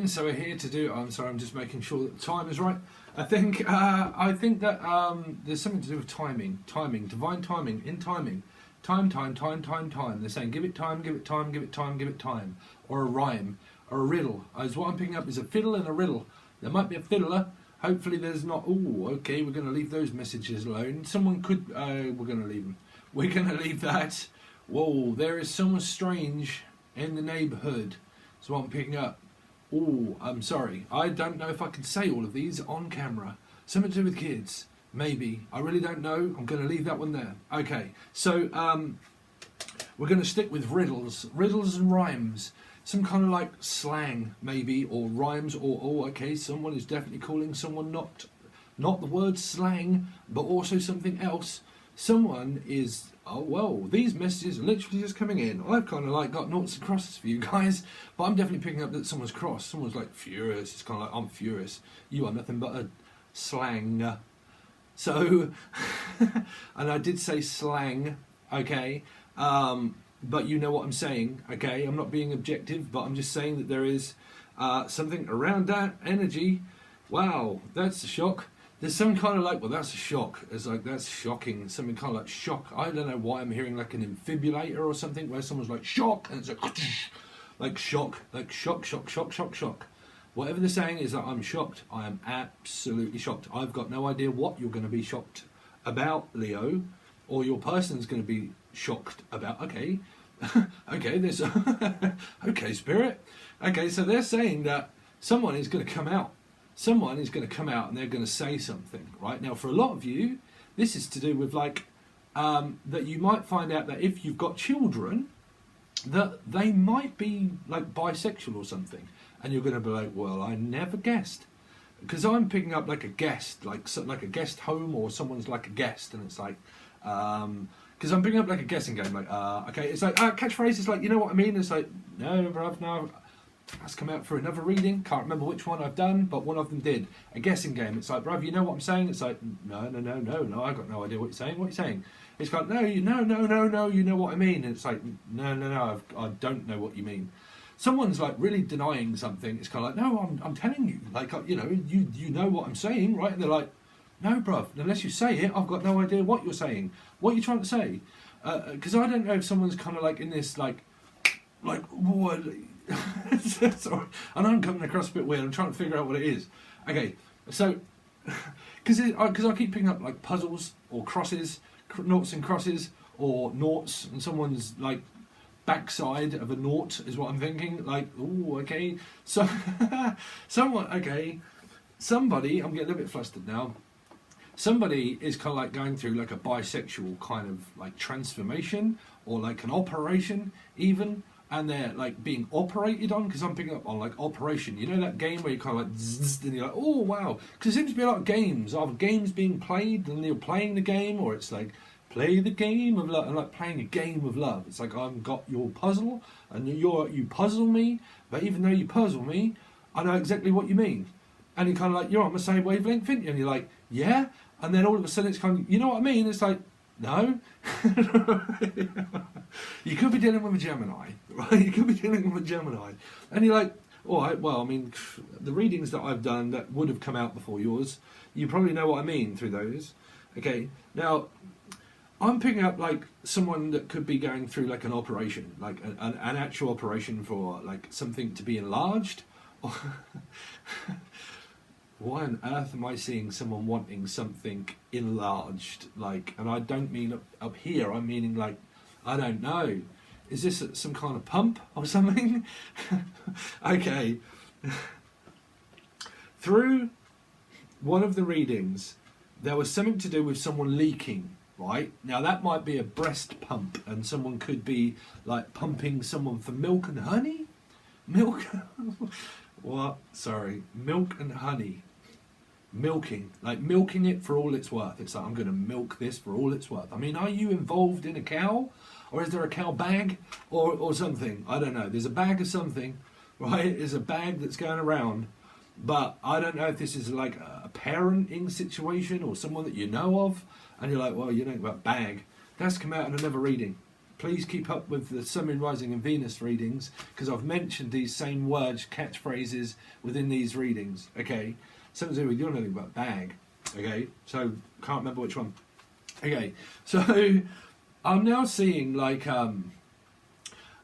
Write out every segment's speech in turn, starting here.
So we're here to do. I'm sorry, I'm just making sure that the time is right. I think that there's something to do with timing, divine timing, in timing, time. They're saying give it time, give it time, give it time, give it time, or a rhyme, or a riddle. As what I'm picking up is a fiddle and a riddle. There might be a fiddler. Hopefully there's not. Oh, okay, we're going to leave those messages alone. Someone could. We're going to leave them. We're going to leave that. Whoa, there is someone strange in the neighbourhood. That's what I'm picking up. Oh, I'm sorry. I don't know if I can say all of these on camera. Something to do with kids. Maybe. I really don't know. I'm going to leave that one there. Okay. So, we're going to stick with riddles. Riddles and rhymes. Some kind of like slang, maybe, or rhymes, or, oh, okay, someone is definitely calling someone not the word slang, but also something else. Someone is, oh, well, these messages are literally just coming in. I've kind of like got noughts and crosses for you guys, but I'm definitely picking up that someone's cross. Someone's like furious. It's kind of like, I'm furious. You are nothing but a slang. So, and I did say slang, okay, but you know what I'm saying, okay? I'm not being objective, but I'm just saying that there is something around that energy. Wow, that's a shock. There's some kind of like, well, that's a shock. It's like, that's shocking. Something kind of like shock. I don't know why I'm hearing like an defibrillator or something where someone's like, shock, and it's like shock, like shock, shock, shock, shock, shock. Whatever they're saying is that I'm shocked. I am absolutely shocked. I've got no idea what you're going to be shocked about, Leo, or your person's going to be shocked about. Okay, okay, there's, okay, Spirit. Okay, so they're saying that someone is going to come out. Someone is going to come out and they're going to say something, right? Now, for a lot of you, this is to do with like, that you might find out that if you've got children, that they might be like bisexual or something. And you're going to be like, well, I never guessed. Because I'm picking up like a guest, like a guest home, or someone's like a guest. And it's like, because I'm picking up like a guessing game, like, okay, it's like, catchphrase, it's like, you know what I mean? It's like, no, bruv, no. That's come out for another reading. Can't remember which one I've done, but one of them did. A guessing game. It's like, bruv, you know what I'm saying? It's like, no. I got no idea what you're saying. What are you saying? It's like, no. You know what I mean? And it's like, no. I don't know what you mean. Someone's like really denying something. It's kind of like, no, I'm telling you. Like, you know, you know what I'm saying, right? And they're like, no, bruv. Unless you say it, I've got no idea what you're saying. What are you trying to say? Because I don't know if someone's kind of like in this like what. Sorry. And I'm coming across a bit weird. I'm trying to figure out what it is. Okay, so because I keep picking up like puzzles or crosses, noughts and crosses, or noughts, and someone's like backside of a nought is what I'm thinking. Like, oh, okay, so somebody. I'm getting a bit flustered now. Somebody is kind of like going through like a bisexual kind of like transformation, or like an operation even. And they're like being operated on, because I'm picking up on like operation. You know that game where you kind of like zzz, and you're like, oh wow, because there seems to be a lot of games. Either games being played and you're playing the game, or it's like play the game of love, and like playing a game of love. It's like I've got your puzzle, and you puzzle me, but even though you puzzle me, I know exactly what you mean. And you're kind of like, you're on the same wavelength, aren't you? And you're like, yeah. And then all of a sudden it's kind of, you know what I mean? It's like, no. You could be dealing with a Gemini, right? You could be dealing with a Gemini. And you're like, all right, well, I mean, the readings that I've done that would have come out before yours, you probably know what I mean through those. Okay, now, I'm picking up like someone that could be going through like an operation, like an actual operation for like something to be enlarged. Why on earth am I seeing someone wanting something enlarged? Like, and I don't mean up here, I'm meaning like, I don't know. Is this some kind of pump or something? Okay. Through one of the readings, there was something to do with someone leaking. right? Now that might be a breast pump, and someone could be like pumping someone for milk and honey. Milk? What? Sorry, milk and honey. Milking, like milking it for all it's worth. It's like, I'm going to milk this for all it's worth. I mean, are you involved in a cow, or is there a cow bag, or something? I don't know. There's a bag of something, right? There's a bag that's going around, but I don't know if this is like a parenting situation or someone that you know of, and you're like, well, you know about bag. That's come out in another reading. Please keep up with the Sun, Moon, Rising and Venus readings, because I've mentioned these same words, catchphrases within these readings, okay? Something to do with, you don't know anything about bag, okay? So, can't remember which one. Okay, so I'm now seeing like, I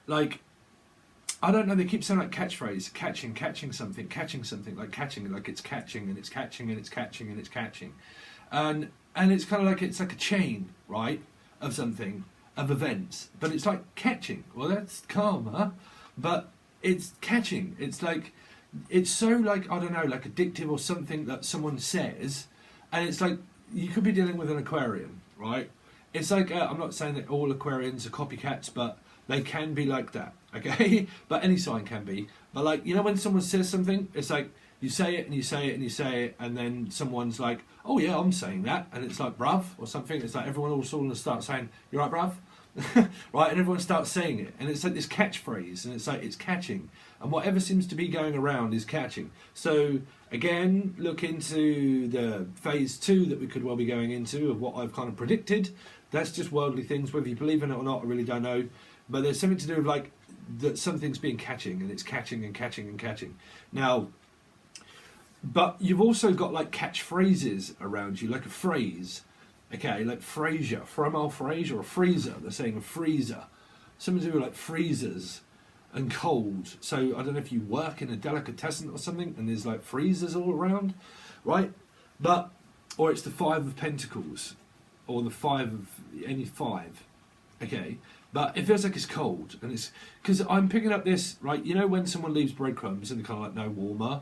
don't know, they keep saying like catchphrase, catching something, like catching, like it's catching and it's catching and it's catching and it's catching. And it's kind of like, it's like a chain, right, of something, of events, but it's like catching. Well, that's karma, but it's catching. It's like, it's so like, I don't know, like addictive or something that someone says, and it's like, you could be dealing with an aquarium, right? It's like, I'm not saying that all Aquarians are copycats, but they can be like that, okay? But any sign can be. But like, you know when someone says something, it's like, you say it and you say it and you say it, and then someone's like, oh yeah, I'm saying that, and it's like, bruv, or something. It's like everyone all of a sudden starts saying, you right, bruv? Right, and everyone starts saying it, and it's like this catchphrase, and it's like, it's catching, and whatever seems to be going around is catching. So again, look into the phase 2 that we could well be going into of what I've kind of predicted. That's just worldly things, whether you believe in it or not, I really don't know, but there's something to do with like that something's been catching, and it's catching and catching and catching. Now, but you've also got like catchphrases around you, like a phrase. Okay, like Frasier, Fromel Frasier, or freezer. They're saying a freezer. Something to do with like freezers and cold. So I don't know if you work in a delicatessen or something, and there's like freezers all around, right? But, or it's the 5 of Pentacles, or the 5 of any 5. Okay, but it feels like it's cold, and it's because I'm picking up this, right? You know when someone leaves breadcrumbs and they're kind of like, no, warmer,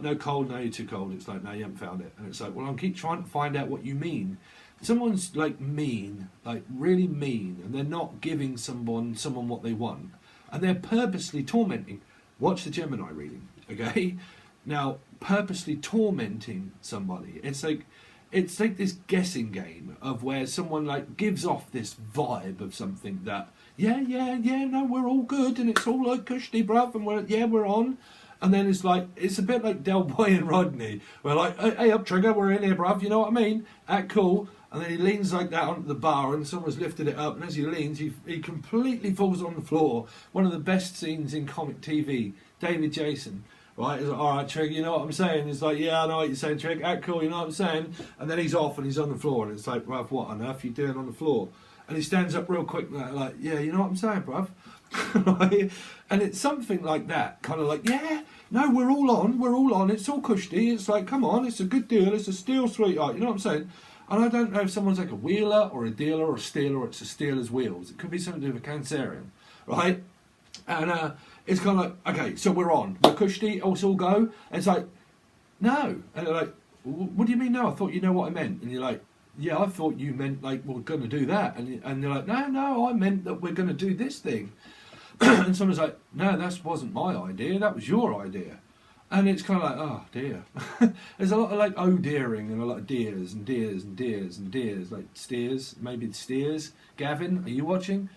no, cold, no, you're too cold. It's like, no, you haven't found it. And it's like, well, I'll keep trying to find out what you mean. Someone's like mean, like really mean, and they're not giving someone what they want, and they're purposely tormenting. Watch the Gemini reading, okay? Now, purposely tormenting somebody. It's like this guessing game of where someone like gives off this vibe of something that, yeah, no, we're all good, and it's all like cushy, bruv, and we're on. And then it's like, it's a bit like Del Boy and Rodney. We're like, hey up Trigger, we're in here, bruv, you know what I mean? Act cool. And then he leans like that onto the bar, and someone's lifted it up, and as he leans, he completely falls on the floor. One of the best scenes in comic TV. David Jason, right? He's like, all right, Trig, you know what I'm saying? He's like, yeah, I know what you're saying, Trig. Act cool, you know what I'm saying? And then he's off, and he's on the floor, and it's like, bruv, what on earth are you doing on the floor? And he stands up real quick, like, yeah, you know what I'm saying, bruv? Right? And it's something like that, kind of like, yeah, no, we're all on, it's all cushy, it's like, come on, it's a good deal, it's a steal, sweetheart, you know what I'm saying? And I don't know if someone's like a wheeler or a dealer or a stealer, or it's a stealer's wheels. It could be something to do with a Cancerian, right? And it's kind of like, okay, so we're cushy, it's all go. And it's like, no. And they're like, what do you mean no? I thought you know what I meant. And you're like, yeah, I thought you meant like we're going to do that. And they're like, no, I meant that we're going to do this thing. And someone's like, no, that wasn't my idea, that was your idea. And it's kind of like, oh dear. There's a lot of like oh dearing, and a lot of dears and dears and dears and dears, like steers, maybe steers. Gavin, are you watching?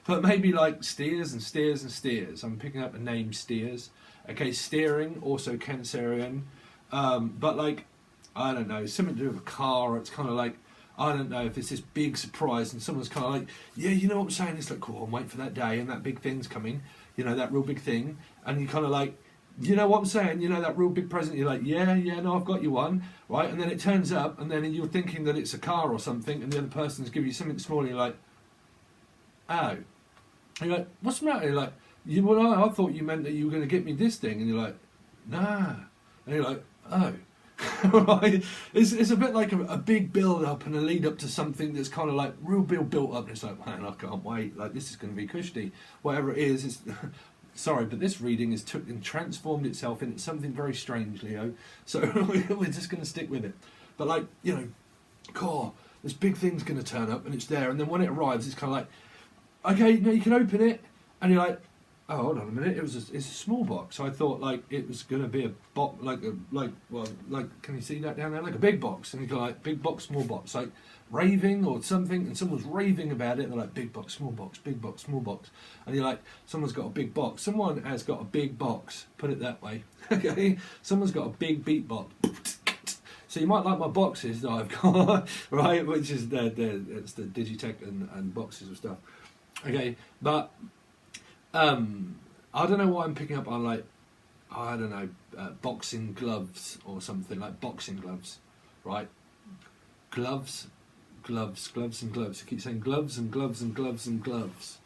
But maybe like steers and steers and steers. I'm picking up the name steers. Okay, steering, also Cancerian. But like, I don't know, something to do with a car. It's kind of like, I don't know if it's this big surprise, and someone's kind of like, yeah, you know what I'm saying? It's like, cool, I'm waiting for that day, and that big thing's coming, you know, that real big thing. And you kind of like, you know what I'm saying? You know, that real big present, you're like, yeah, no, I've got you one, right? And then it turns up, and then you're thinking that it's a car or something, and the other person's giving you something small, and you're like, oh. And you're like, what's the matter? You're like, well, I thought you meant that you were going to get me this thing, and you're like, nah. And you're like, oh. Right? It's a bit like a big build-up and a lead-up to something that's kind of like real built up, and it's like, man, I can't wait, like this is going to be cushy. Whatever it is, it's... Sorry, but this reading has took and transformed itself into something very strange, Leo. So we're just going to stick with it. But like, you know, core, this big thing's going to turn up, and it's there, and then when it arrives, it's kind of like, okay, now you can open it, and you're like, oh, hold on a minute, it's a small box. So I thought like it was going to be a box, can you see that down there, like a big box, and you go like big box, small box, like raving or something, and someone's raving about it. They're like big box, small box, big box, small box, and you're like, someone's got a big box. Someone has got a big box. Put it that way, okay? Someone's got a big beat box. So you might like my boxes that I've got, right? Which is it's the Digitech and boxes of stuff. Okay, but I don't know why I'm picking up on like, I don't know, boxing gloves or something, like boxing gloves, right? Gloves and gloves. I keep saying gloves and gloves and gloves and gloves.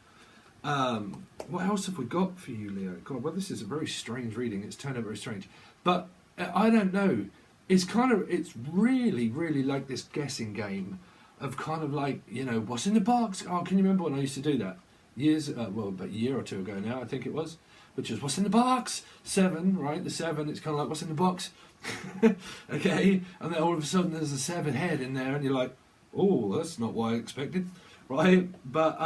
What else have we got for you, Leo? God, well, this is a very strange reading. It's turned out very strange. But I don't know. It's really, really like this guessing game of kind of like, you know, what's in the box? Oh, can you remember when I used to do that? About a year or two ago now, I think it was. Which is, what's in the box? 7, right? The 7, it's kind of like, what's in the box? Okay? And then all of a sudden there's a 7 head in there and you're like, oh, that's not what I expected, right? But,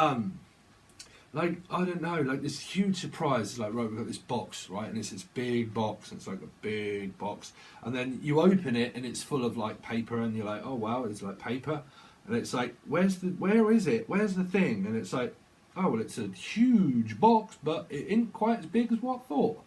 like, I don't know, like this huge surprise. It's like, right, we've got this box, right? And it's this big box, and it's like a big box. And then you open it and it's full of like paper and you're like, oh wow, it's like paper. And it's like, where is it? Where's the thing? And it's like, oh, well, it's a huge box, but it ain't quite as big as what I thought.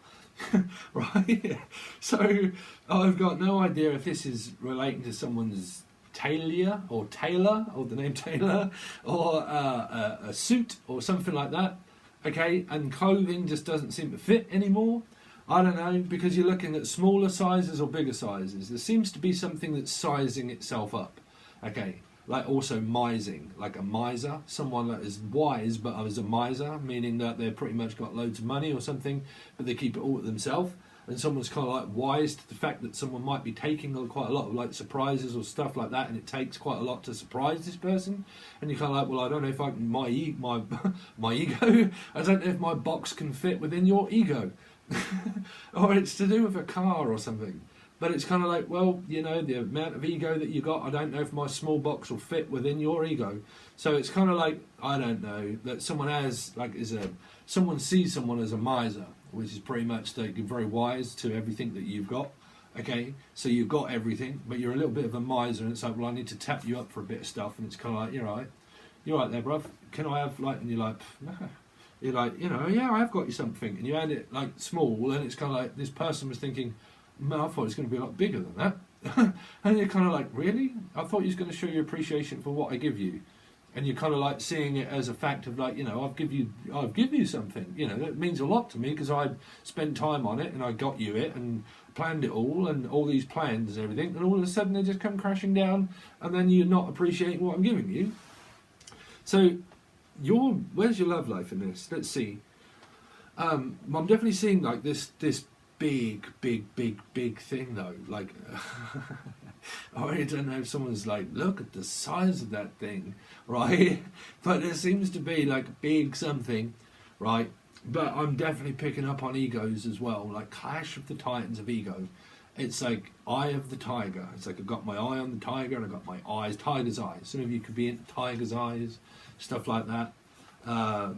Right? So I've got no idea if this is relating to someone's Taylor, or the name Taylor, or a suit or something like that. Okay, and clothing just doesn't seem to fit anymore. I don't know, because you're looking at smaller sizes or bigger sizes. There seems to be something that's sizing itself up. Okay, like also mising, like a miser, someone that is wise but is a miser, meaning that they've pretty much got loads of money or something, but they keep it all to themselves. And someone's kind of like wise to the fact that someone might be taking quite a lot of like surprises or stuff like that, and it takes quite a lot to surprise this person. And you're kind of like, well, I don't know if I can, my ego, I don't know if my box can fit within your ego, or it's to do with a car or something. But it's kind of like, well, you know, the amount of ego that you got, I don't know if my small box will fit within your ego. So it's kind of like, I don't know, that someone has, like, someone sees someone as a miser, which is pretty much that you're very wise to everything that you've got. Okay, so you've got everything, but you're a little bit of a miser, and it's like, well, I need to tap you up for a bit of stuff, and it's kind of like, you're right there, bruv. Can I have, like, and you're like, nah. You're like, you know, yeah, I've got you something, and you hand it like small, and it's kind of like this person was thinking, man, I thought it was going to be a lot bigger than that. And you're kind of like, really? I thought you was going to show your appreciation for what I give you. And you're kind of like seeing it as a fact of like, you know, I've give you something. You know, that means a lot to me because I spent time on it and I got you it and planned it all and all these plans and everything. And all of a sudden they just come crashing down and then you're not appreciating what I'm giving you. So where's your love life in this? Let's see. I'm definitely seeing like this big thing though. Like, I don't know if someone's like, look at the size of that thing, right? But there seems to be like big something, right? But I'm definitely picking up on egos as well, like Clash of the Titans of ego. It's like Eye of the Tiger. It's like I've got my eye on the tiger and I've got my eyes, tiger's eyes. Some of you could be into tiger's eyes, stuff like that.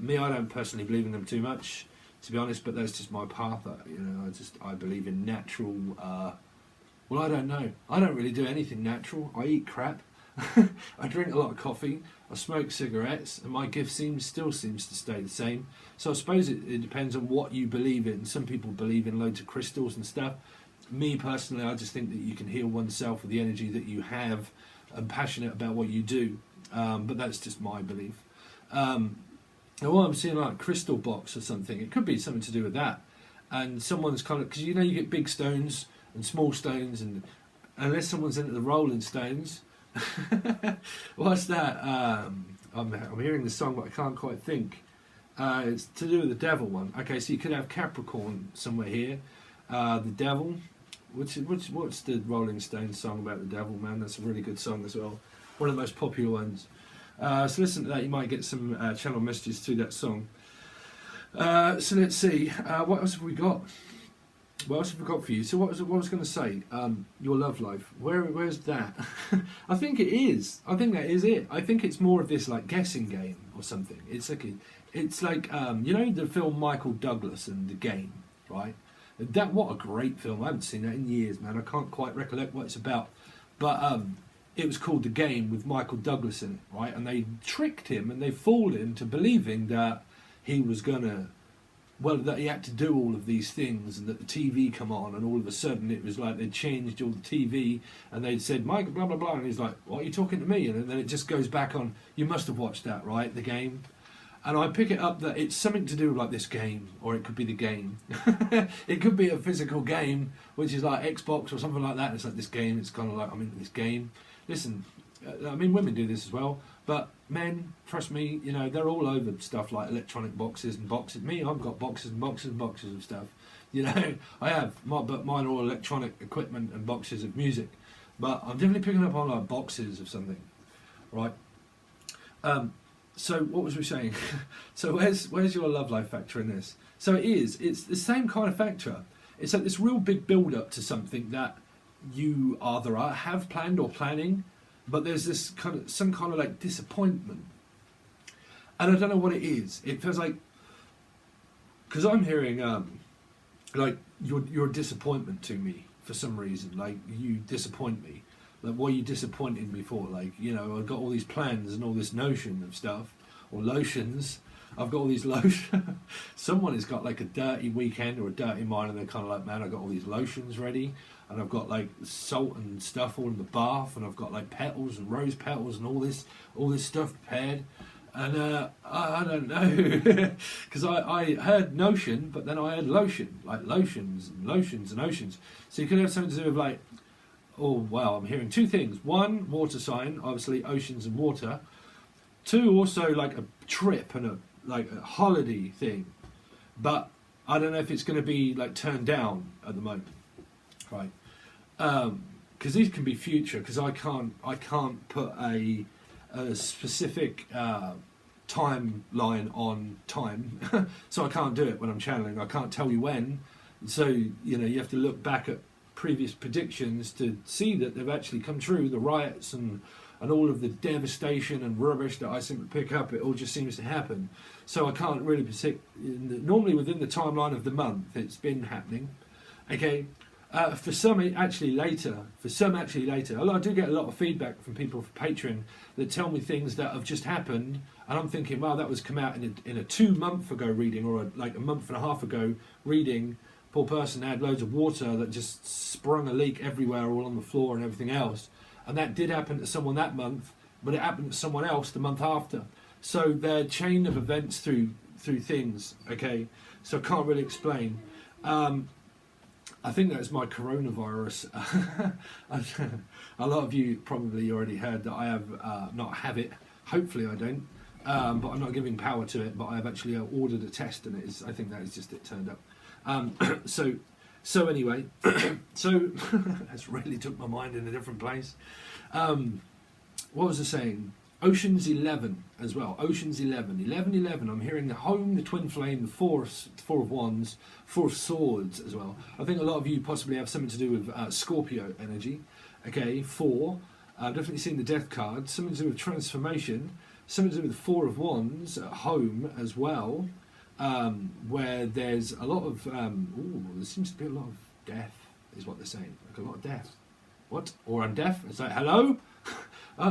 Me, I don't personally believe in them too much, to be honest, but that's just my path. You know, I believe in natural. Well, I don't know. I don't really do anything natural. I eat crap. I drink a lot of coffee. I smoke cigarettes, and my gift still seems to stay the same. So I suppose it depends on what you believe in. Some people believe in loads of crystals and stuff. Me personally, I just think that you can heal oneself with the energy that you have, and passionate about what you do. But that's just my belief. And what I'm seeing, like a crystal box or something, it could be something to do with that. And someone's kind of, because you know you get big stones and small stones, and unless someone's into the Rolling Stones, what's that? I'm hearing the song, but I can't quite think. It's to do with the devil one. Okay, so you could have Capricorn somewhere here. The devil. What's the Rolling Stones song about the devil, man? That's a really good song as well. One of the most popular ones. So listen to that. You might get some channel messages to that song. So let's see. What else have we got? What else have we got for you? So what was I going to say? Your love life. Where's that? I think it is. I think that is it. I think it's more of this like guessing game or something. It's like you know the film Michael Douglas and The Game, right? What a great film. I haven't seen that in years, man. I can't quite recollect what it's about, but it was called The Game with Michael Douglas in it, right? And they tricked him and they fooled him to believing that he was gonna. Well, that he had to do all of these things and that the TV come on and all of a sudden it was like they'd changed all the TV and they'd said, Mike, blah, blah, blah. And he's like, what are you talking to me? And then it just goes back on, you must have watched that, right? The Game. And I pick it up that it's something to do with like this game, or it could be the game. It could be a physical game, which is like Xbox or something like that. It's like this game, it's kind of like, I'm into this game. Listen, I mean, women do this as well, but men, trust me, you know, they're all over stuff like electronic boxes and boxes. Me, I've got boxes and boxes and boxes of stuff. You know, I have, but mine are all electronic equipment and boxes of music. But I'm definitely picking up on like boxes of something, right? So what was we saying? So where's your love life factor in this? So it's the same kind of factor. It's like this real big build up to something that you either have planned or planning, but there's this some kind of like disappointment, and I don't know what it is. It feels like, because I'm hearing like you're a disappointment to me for some reason. Like, you disappoint me. Like, what are you disappointing me for? Like, you know, I've got all these plans and all this notion of stuff, or lotions. I've got all these lotions. Someone has got like a dirty weekend or a dirty mind, and they're kind of like, man, I've got all these lotions ready, and I've got like salt and stuff all in the bath, and I've got like petals and rose petals and all this stuff prepared. And I don't know, because I heard notion, but then I heard lotion, like lotions and lotions and oceans. So you could have something to do with like, oh wow, I'm hearing two things. One, water sign, obviously oceans and water. Two, also like a trip and a holiday thing. But I don't know if it's going to be like turned down at the moment, right? Because these can be future. Because I can't put a specific timeline on time, so I can't do it when I'm channeling. I can't tell you when. So you know, you have to look back at previous predictions to see that they've actually come true. The riots and all of the devastation and rubbish that I seem to pick up, it all just seems to happen. So I can't really predict. Normally within the timeline of the month, it's been happening. Okay. For some actually later. Although I do get a lot of feedback from people for Patron that tell me things that have just happened, and I'm thinking, wow, that was come out in a 2 month ago reading, or a month and a half ago reading. Poor person had loads of water that just sprung a leak everywhere, all on the floor and everything else. And that did happen to someone that month, but it happened to someone else the month after. So their chain of events through things. Okay, so I can't really explain. I think that's my coronavirus. A lot of you probably already heard that I have it. Hopefully I don't. But I'm not giving power to it. But I have actually ordered a test, and I think that is just it turned up. So anyway, so that's really took my mind in a different place. What was I saying? Ocean's 11 as well. Ocean's 11. 11. I'm hearing the home, the twin flame, the four of wands, four of swords as well. I think a lot of you possibly have something to do with Scorpio energy. Okay, 4. I've definitely seen the death card. Something to do with transformation. Something to do with the four of wands at home as well. Where there's a lot of there seems to be a lot of death, is what they're saying. Like a lot of death. What? Or I'm deaf? It's like, hello?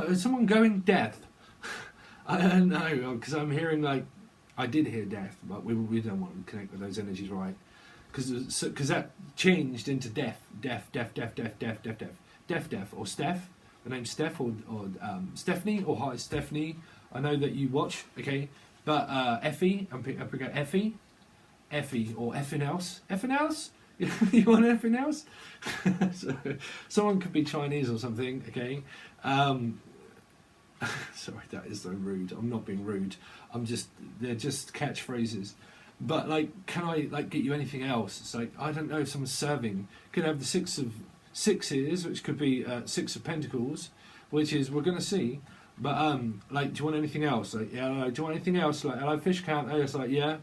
Is someone going death? I don't know, because I'm hearing like, I did hear death, but we don't want to connect with those energies, right? Because that changed into death, or Steph. The name's Steph, or Stephanie, or hi Stephanie. I know that you watch, okay. But Effie, I'm picking up Effie, or effing else. You want effing else? So, someone could be Chinese or something. Okay. Sorry, that is so rude. I'm not being rude. They're just catchphrases. But like, can I like get you anything else? It's like, I don't know if someone's serving. Could have the 6 of sixes, which could be 6 of pentacles, which is we're gonna see. But like, do you want anything else? Like, yeah, do you want anything else? Like, hello, fish count. Oh, it's like, yeah.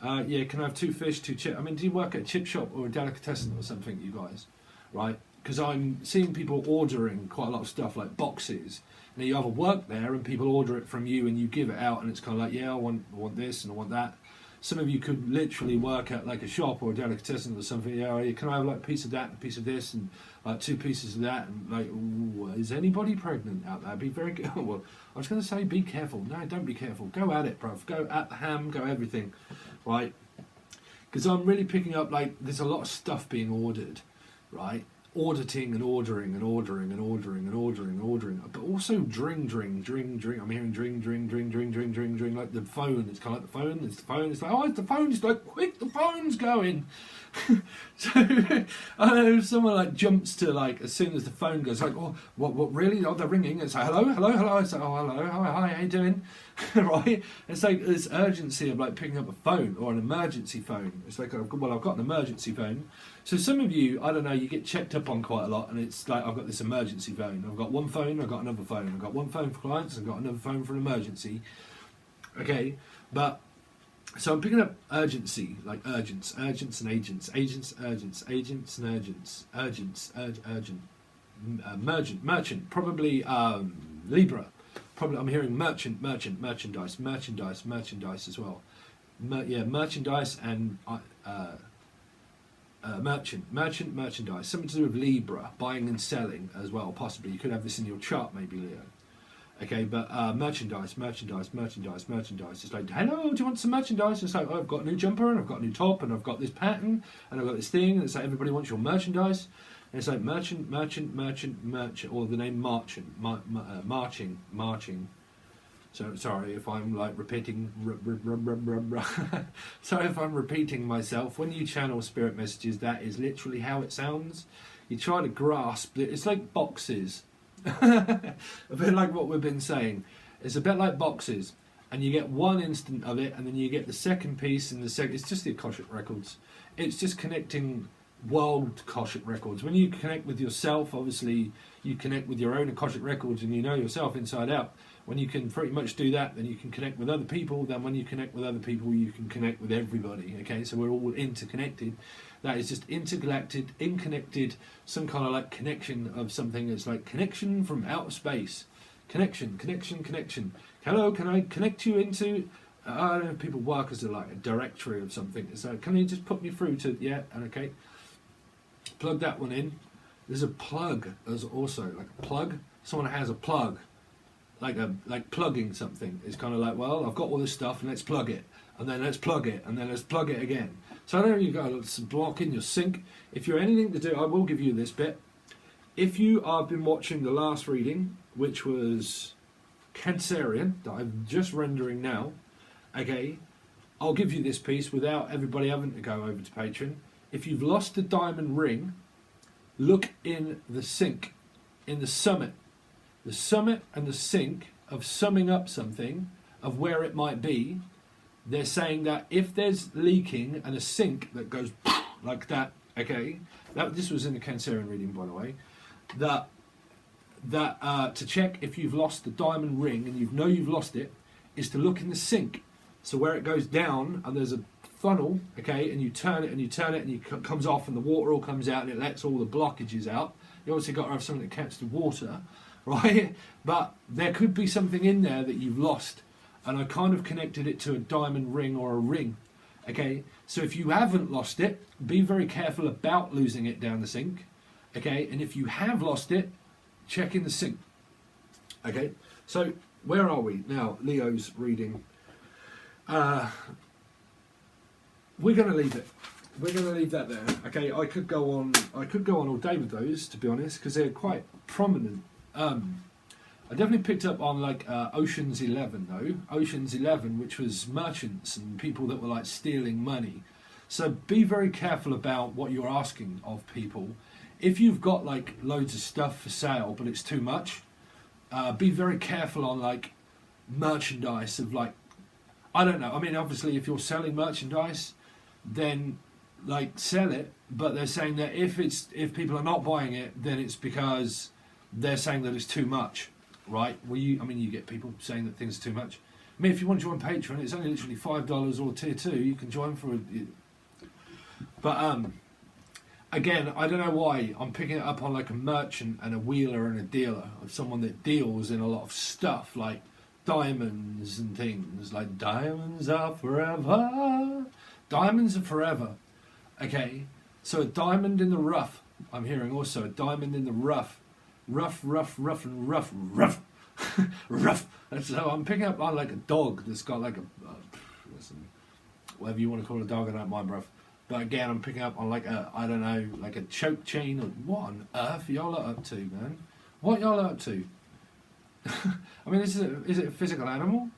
Yeah, can I have 2 fish, 2 chips? I mean, do you work at a chip shop or a delicatessen or something, you guys? Right? Because I'm seeing people ordering quite a lot of stuff like boxes. Now you either work there and people order it from you and you give it out and it's kind of like, yeah, I want this and I want that. Some of you could literally work at like a shop or a delicatessen or something. Yeah, can I have like a piece of that and a piece of this and like 2 pieces of that? And like, ooh, is anybody pregnant out there? Be very good. Well, I was going to say be careful. No, don't be careful. Go at it, bruv. Go at the ham. Go everything, right? Because I'm really picking up like there's a lot of stuff being ordered, right? Auditing and ordering and ordering and ordering and ordering and ordering, but also dring. I'm hearing dring. Like the phone, it's kind of like the phone. It's the phone. It's like, oh, it's the phone. It's like, quick, the phone's going. So I know someone like jumps to like as soon as the phone goes, like, oh, what really? Oh, they're ringing. It's like, hello. It's like, oh, hello, hi, how you doing? Right? It's like this urgency of like picking up a phone or an emergency phone. It's like, well, I've got an emergency phone. So some of you, I don't know, you get checked up on quite a lot, and it's like, I've got this emergency phone. I've got one phone, I've got another phone. I've got one phone for clients, I've got another phone for an emergency. Okay, but so I'm picking up urgency, like urgents and agents, urgents and urgent, merchant, probably Libra. Probably I'm hearing merchandise as well. Merchandise and merchandise, something to do with Libra, buying and selling as well, possibly. You could have this in your chart, maybe, Leo. Okay, but merchandise. It's like, hello, do you want some merchandise? It's like, oh, I've got a new jumper, and I've got a new top, and I've got this pattern, and I've got this thing, and it's like, everybody wants your merchandise. And it's like merchant, or the name marching. So sorry if I'm like repeating. Sorry if I'm repeating myself. When you channel spirit messages, that is literally how it sounds. You try to grasp it. It's like boxes. A bit like what we've been saying. It's a bit like boxes, and you get one instant of it, and then you get the second piece, and the second. It's just the Akashic records. It's just connecting world Akashic records. When you connect with yourself, obviously you connect with your own Akashic records, and you know yourself inside out. When you can pretty much do that, then you can connect with other people. Then when you connect with other people, you can connect with everybody. Okay, so we're all interconnected. That is just intergalactic, inconnected, some kind of like connection of something. It's like connection from outer space. Connection. Hello, can I connect you into... I don't know if people work as a directory of something. So can you just put me through to... Yeah, okay. Plug that one in. There's a plug as also, like a plug. Someone has a plug. Like plugging something. It's kind of like, well, I've got all this stuff and let's plug it. And then let's plug it. And then let's plug it again. So I know you go, let's block in your sync. If you're anything to do, I will give you this bit. If you have been watching the last reading, which was Cancerian, that I'm just rendering now, okay, I'll give you this piece without everybody having to go over to Patron. If you've lost the diamond ring, look in the sync, in the summit. The summit and the sync of summing up something, of where it might be. They're saying that if there's leaking and a sink that goes like that, okay, this was in the Cancerian reading, by the way, that to check if you've lost the diamond ring and you know you've lost it, is to look in the sink. So where it goes down and there's a funnel, okay, and you turn it and it comes off and the water all comes out and it lets all the blockages out. You obviously got to have something that catches the water, right? But there could be something in there that you've lost, and I kind of connected it to a diamond ring or a ring. Okay, so if you haven't lost it, be very careful about losing it down the sink. Okay, and if you have lost it, check in the sink. Okay, so where are we now? Leo's reading. We're going to leave it. We're going to leave that there. Okay, I could go on all day with those, to be honest, because they're quite prominent. I definitely picked up on like Ocean's 11 though. Ocean's 11, which was merchants and people that were like stealing money. So be very careful about what you're asking of people. If you've got like loads of stuff for sale but it's too much, be very careful on like merchandise of like, I don't know. I mean, obviously if you're selling merchandise, then like sell it. But they're saying that if people are not buying it, then it's because they're saying that it's too much. Right? Well, you get people saying that things are too much. I mean, if you want to join Patron, it's only literally $5 or tier 2. You can join for it. But again, I don't know why I'm picking it up on like a merchant and a wheeler and a dealer of someone that deals in a lot of stuff like diamonds and things. Like diamonds are forever. Diamonds are forever. Okay, so a diamond in the rough. I'm hearing also a diamond in the rough. Rough, and rough. Rough. And so I'm picking up on like a dog that's got like a listen, whatever you want to call a dog, I don't mind, bruv. But again, I'm picking up on like a, I don't know, like a choke chain. Or what on earth are y'all up to, man? What y'all up to? I mean, is it a physical animal?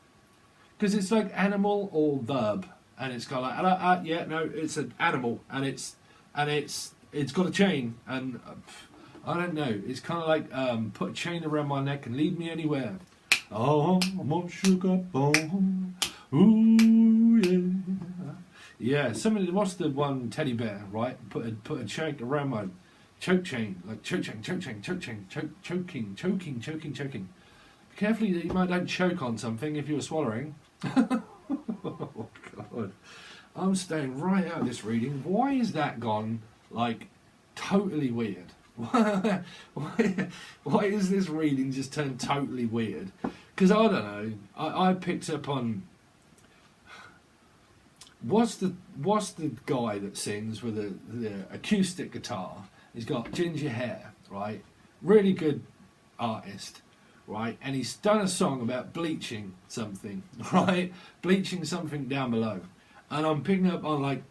Because it's like animal or verb, and it's got like yeah, no, it's an animal, and it's got a chain, and I don't know. It's kind of like put a chain around my neck and lead me anywhere. Oh, I'm on sugar bone. Ooh yeah. Yeah, somebody. What's the one teddy bear? Right, put a chain around my choke chain, like choking. Be careful that you might don't choke on something if you're swallowing. Oh God, I'm staying right out of this reading. Why is that gone like totally weird? Why is this reading just turned totally weird? Because I don't know. I picked up on. What's the guy that sings with the acoustic guitar? He's got ginger hair, right? Really good artist, right? And he's done a song about bleaching something, right? Bleaching something down below. And I'm picking up on like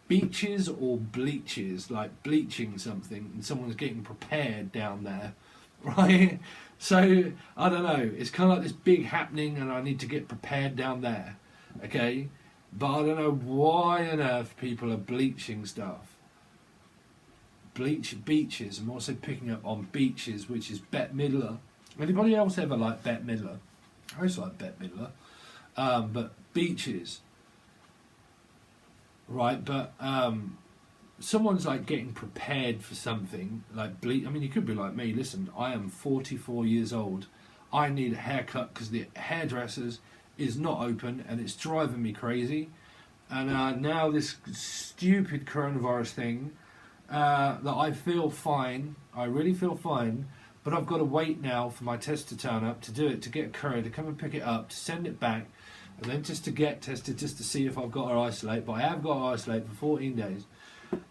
beaches or bleaches, like bleaching something, and someone's getting prepared down there, right? So I don't know. It's kind of like this big happening, and I need to get prepared down there, okay? But I don't know why on earth people are bleaching stuff. Beaches. I'm also picking up on beaches, which is Bette Midler. Anybody else ever like Bette Midler? I used to like Bette Midler. But beaches. Right, but someone's like getting prepared for something. Like I mean, you could be like me. Listen, I am 44 years old. I need a haircut because the hairdressers is not open and it's driving me crazy. And now this stupid coronavirus thing, that I feel fine, I really feel fine, but I've got to wait now for my test to turn up, to do it, to get a courier to come and pick it up, to send it back, and then just to get tested, just to see if I've got to isolate. But I have got to isolate for 14 days.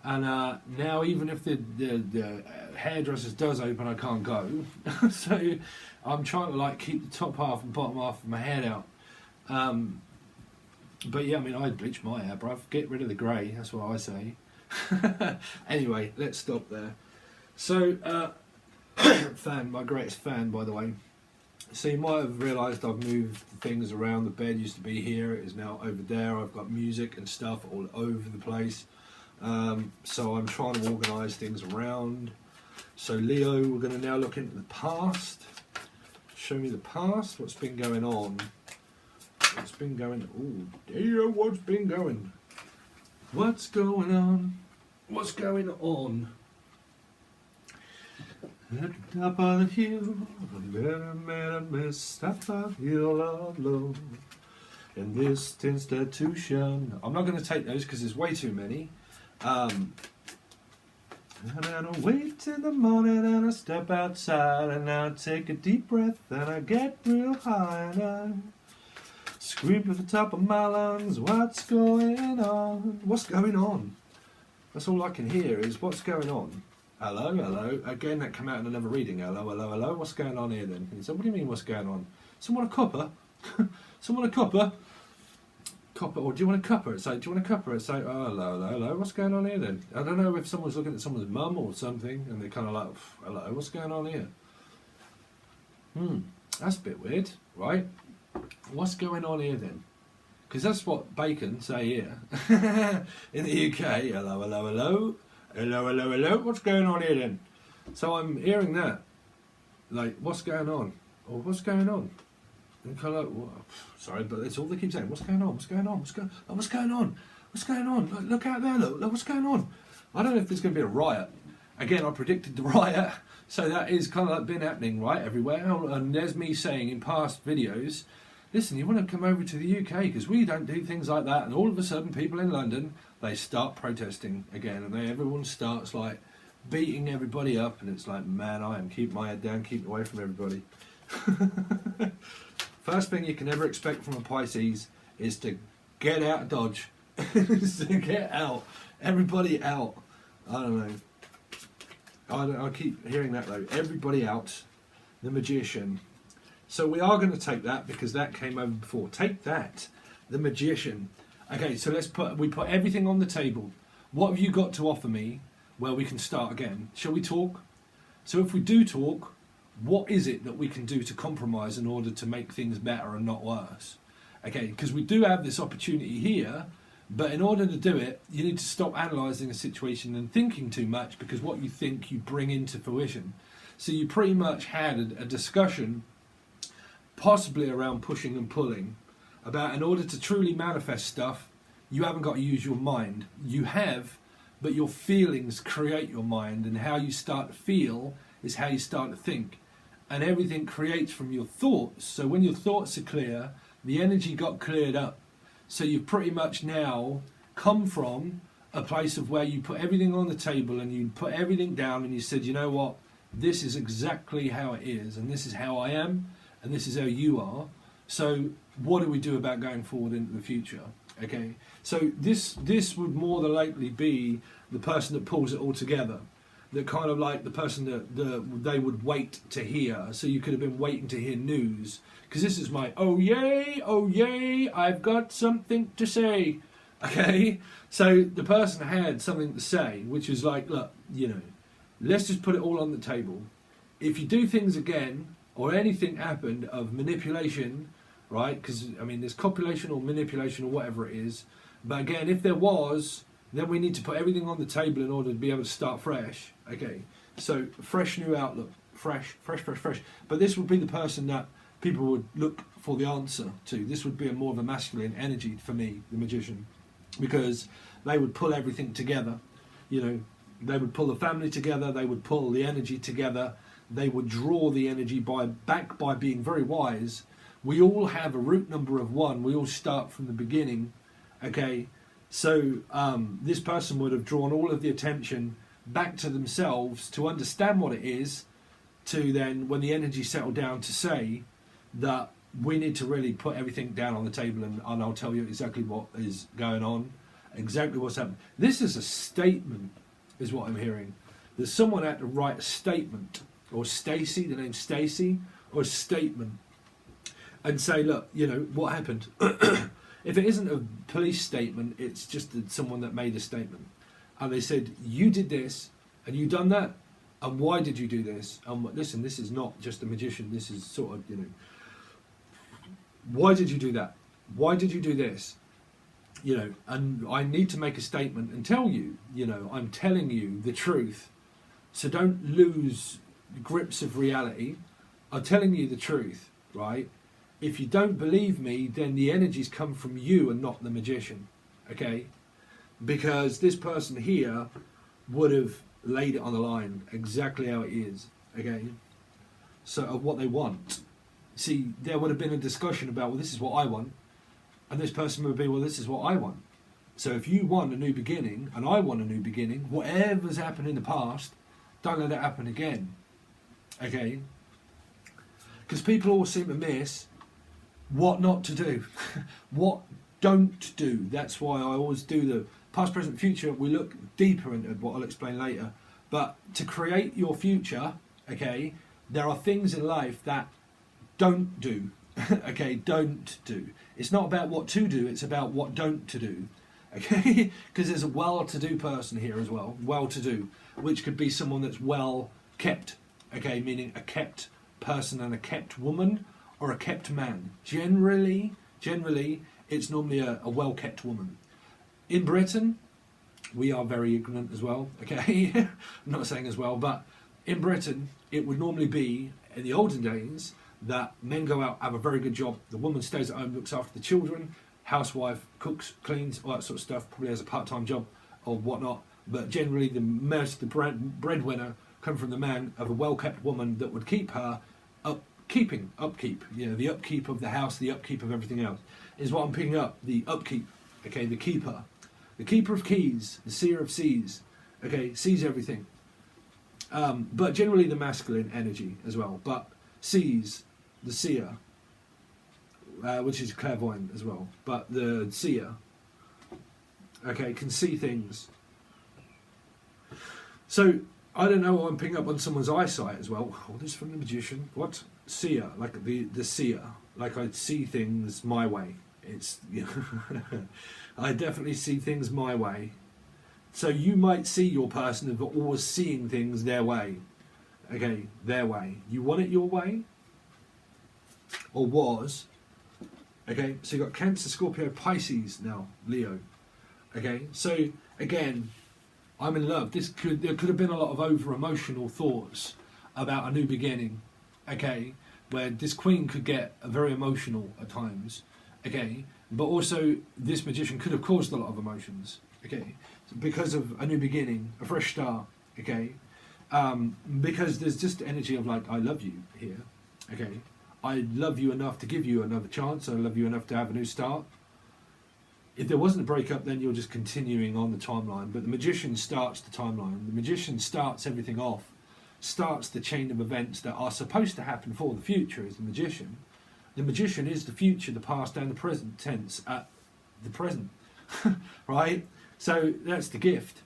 And now even if the hairdressers does open, I can't go. So I'm trying to like keep the top half and bottom half of my head out. But yeah, I mean, I'd bleach my hair, bruv. Get rid of the grey, that's what I say. Anyway, let's stop there. So, my greatest fan, by the way. So you might have realised I've moved things around. The bed used to be here, it is now over there. I've got music and stuff all over the place. So I'm trying to organise things around. So Leo, we're going to now look into the past. Show me the past, what's been going on. What's been going? Oh dear, what's been going? What's going on? What's going on? At the top of the hill, there met a mist up a hill of low, and this institution. I'm not going to take those because there's way too many. And I wait till the morning and I step outside and I take a deep breath and I get real high and I scream at the top of my lungs, what's going on? What's going on? That's all I can hear is what's going on. Hello, hello. Again, that came out in another reading. Hello, hello, hello. What's going on here then? He said, what do you mean what's going on? Someone a copper? Someone a copper? Copper, or do you want a cuppa? It's like, do you want a cuppa? It's like, oh, hello, hello, hello. What's going on here then? I don't know if someone's looking at someone's mum or something and they're kind of like, hello, what's going on here? That's a bit weird, right? What's going on here then? Because that's what bacon say here in the UK. Hello, hello, hello. Hello, hello, hello. What's going on here then? So I'm hearing that. Like, what's going on? Or what's going on? And kind of like, well, sorry, but that's all they keep saying. What's going on? What's going on? What's going on? What's going on? What's going on? Look out there. Look, what's going on? I don't know if there's going to be a riot. Again, I predicted the riot. So that is kind of like been happening, right, everywhere. And there's me saying in past videos listen, you want to come over to the UK because we don't do things like that. And all of a sudden, people in London, they start protesting again, and everyone starts like beating everybody up, and it's like, man, I am keeping my head down, keeping away from everybody. First thing you can ever expect from a Pisces is to get out of Dodge. Is to get out. Everybody out. I don't know. I keep hearing that though. Everybody out. The Magician. So we are going to take that because that came over before. Take that. The Magician. Okay, so we put everything on the table. What have you got to offer me? Well, we can start again. Shall we talk? So if we do talk, what is it that we can do to compromise in order to make things better and not worse? Okay, because we do have this opportunity here, but in order to do it, you need to stop analysing a situation and thinking too much, because what you think you bring into fruition. So you pretty much had a discussion, possibly around pushing and pulling, about in order to truly manifest stuff, you haven't got to use your mind. You have, but your feelings create your mind, and how you start to feel is how you start to think. And everything creates from your thoughts. So when your thoughts are clear, the energy got cleared up. So you've pretty much now come from a place of where you put everything on the table and you put everything down and you said, you know what, this is exactly how it is, and this is how I am, and this is how you are. So what do we do about going forward into the future? Okay, so this would more than likely be the person that pulls it all together. That kind of like the person that they would wait to hear. So you could have been waiting to hear news. Because this is my, oh yay, I've got something to say. Okay? So the person had something to say, which is like, look, you know, let's just put it all on the table. If you do things again, or anything happened of manipulation, right? Because, I mean, there's copulation or manipulation or whatever it is. But again, if there was, then we need to put everything on the table in order to be able to start fresh. Okay, so fresh new outlook, fresh. But this would be the person that people would look for the answer to. This would be a more of a masculine energy for me, the Magician, because they would pull everything together. You know, they would pull the family together, they would pull the energy together, they would draw the energy back by being very wise. We all have a root number of 1, we all start from the beginning, okay? So this person would have drawn all of the attention back to themselves to understand what it is, to then, when the energy settled down, to say that we need to really put everything down on the table, and I'll tell you exactly what is going on, exactly what's happening. This is a statement, is what I'm hearing. There's someone had to write a statement, or Stacey, the name Stacey, or a statement, and say, look, you know, what happened? If it isn't a police statement, it's just someone that made a statement. And they said, you did this, and you done that, and why did you do this? And listen, this is not just a magician, this is sort of, you know, why did you do that? Why did you do this? You know, and I need to make a statement and tell you, you know, I'm telling you the truth. So don't lose grips of reality. I'm telling you the truth, right? If you don't believe me, then the energies come from you and not the Magician, okay? Because this person here would have laid it on the line exactly how it is, okay? So of what they want. See, there would have been a discussion about, well, this is what I want, and this person would be, well, this is what I want. So if you want a new beginning, and I want a new beginning, whatever's happened in the past, don't let it happen again, okay? Because people all seem to miss what not to do, what don't do. That's why I always do the past, present, future. We look deeper into what I'll explain later. But to create your future, okay, there are things in life that don't do, okay, don't do. It's not about what to do, it's about what don't to do, okay? Because there's a well-to-do person here as well, well-to-do, which could be someone that's well kept, okay, meaning a kept person and a kept woman, or a kept man. Generally, it's normally a well-kept woman. In Britain, we are very ignorant as well, okay? I'm not saying as well, but in Britain, it would normally be, in the olden days, that men go out, have a very good job, the woman stays at home, looks after the children, housewife, cooks, cleans, all that sort of stuff, probably has a part-time job or whatnot, but generally the breadwinner come from the man of a well-kept woman that would keep her keeping, upkeep, you know, the upkeep of the house, the upkeep of everything else, is what I'm picking up, the upkeep, okay, the keeper of keys, the seer of seas, okay, sees everything. But generally the masculine energy as well, but sees, the seer, which is clairvoyant as well, but the seer, okay, can see things. So I don't know, I'm picking up on someone's eyesight as well. Oh, this is from the magician. What? Seer, like the seer, like I see things my way. It's, you know, I definitely see things my way. So you might see your person of always seeing things their way. Okay, their way. You want it your way? Or was? Okay, so you've got Cancer, Scorpio, Pisces now, Leo. Okay, so again, I'm in love. There could have been a lot of over-emotional thoughts about a new beginning. Okay, where this queen could get very emotional at times. Okay, but also this magician could have caused a lot of emotions. Okay, because of a new beginning, a fresh start. Okay, because there's just energy of like, I love you here. Okay, I love you enough to give you another chance. I love you enough to have a new start. If there wasn't a breakup, then you're just continuing on the timeline. But the magician starts the timeline. The magician starts everything off, starts the chain of events that are supposed to happen for the future as the magician. The magician is the future, the past and the present tense at the present, right? So that's the gift.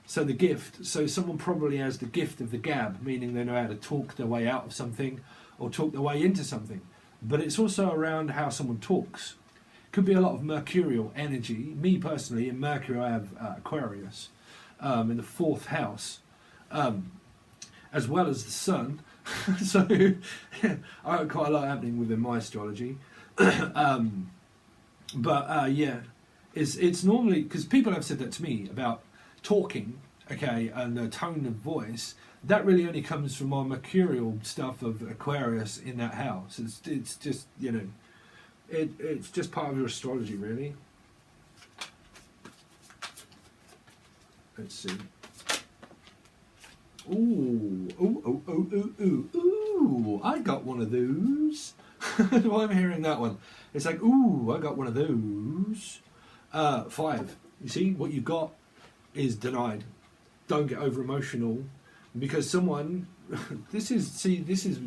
So the gift, so someone probably has the gift of the gab, meaning they know how to talk their way out of something or talk their way into something. But it's also around how someone talks. Could be a lot of mercurial energy. Me personally, in Mercury I have Aquarius in the 4th house, as well as the Sun. So I got quite a lot happening within my astrology. Yeah, it's normally, because people have said that to me about talking, okay, and the tone of voice. That really only comes from my mercurial stuff of Aquarius in that house. It's just, you know, it's just part of your astrology, really. Let's see. Ooh, I got one of those. Why am I hearing that one? It's like, ooh, I got one of those. 5. You see, what you got is denied. Don't get over emotional, because someone, this is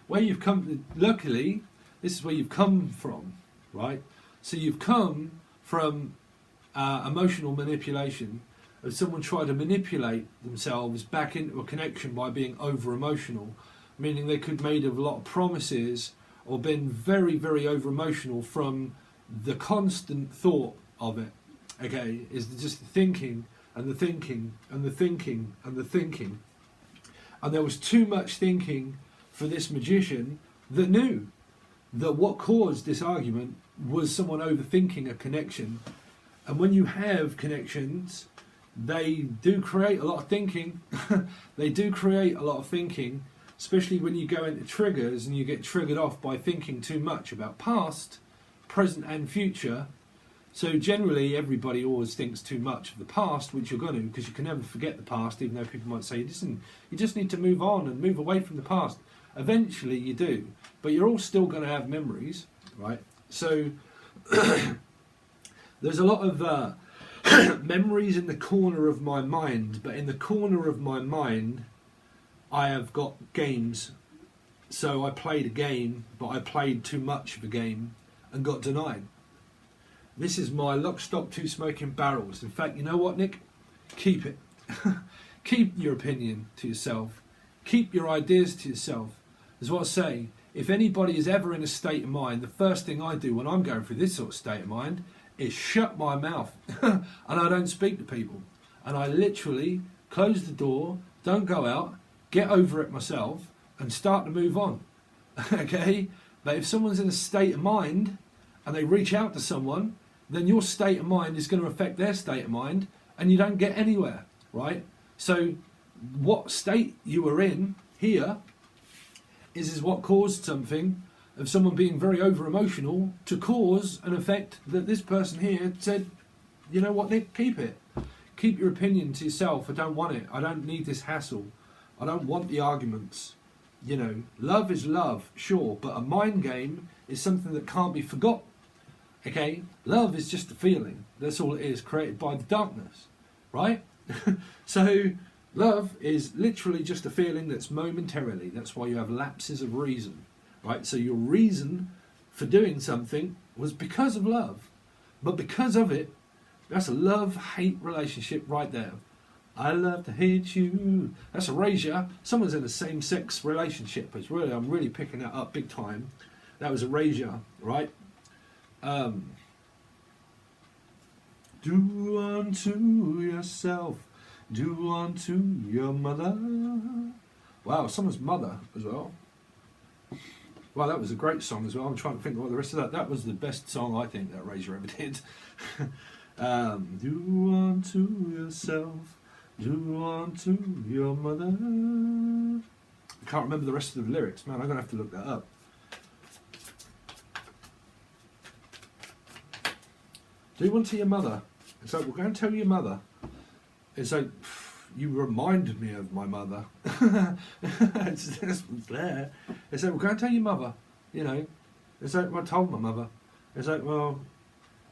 where you've come, luckily, this is where you've come from, right? So you've come from emotional manipulation, of someone trying to manipulate themselves back into a connection by being over emotional, meaning they could have made a lot of promises or been very, very over emotional from the constant thought of it. Okay, is just the thinking and the thinking and the thinking and the thinking. And there was too much thinking for this magician that knew that what caused this argument was someone overthinking a connection. And when you have connections, they do create a lot of thinking. They do create a lot of thinking, especially when you go into triggers and you get triggered off by thinking too much about past, present and future. So generally everybody always thinks too much of the past, which you're going to, because you can never forget the past, even though people might say, listen, you just need to move on and move away from the past. Eventually you do, but you're all still going to have memories, right? So there's a lot of memories in the corner of my mind, but in the corner of my mind I have got games. So I played a game, but I played too much of a game and got denied. This is my lock, stock, 2 smoking barrels. In fact, you know what, Nick? Keep it. Keep your opinion to yourself. Keep your ideas to yourself. As what I say, if anybody is ever in a state of mind, the first thing I do when I'm going through this sort of state of mind is shut my mouth and I don't speak to people. And I literally close the door, don't go out, get over it myself and start to move on. Okay? But if someone's in a state of mind and they reach out to someone, then your state of mind is going to affect their state of mind and you don't get anywhere, right? So what state you were in here is what caused something of someone being very over emotional to cause an effect that this person here said, you know what, Nick, keep it. Keep your opinion to yourself. I don't want it. I don't need this hassle. I don't want the arguments. You know, love is love, sure, but a mind game is something that can't be forgot. Okay, love is just a feeling. That's all it is, created by the darkness, right? So love is literally just a feeling that's momentarily. That's why you have lapses of reason, right? So your reason for doing something was because of love, but because of it, that's a love-hate relationship right there. I love to hate you. That's erasure. Someone's in a same-sex relationship. I'm really picking that up big time. That was erasure, right? Do unto yourself, do unto your mother. Wow, someone's mother as well. Wow, that was a great song as well. I'm trying to think what the rest of that. That was the best song I think that Erasure ever did. Do unto yourself, do unto your mother. I can't remember the rest of the lyrics, man. I'm gonna have to look that up. Do unto your mother. It's like, we're going to tell your mother. It's like, you reminded me of my mother. It's there. It's like, we're going to tell your mother, you know. It's like, well, I told my mother. It's like, well,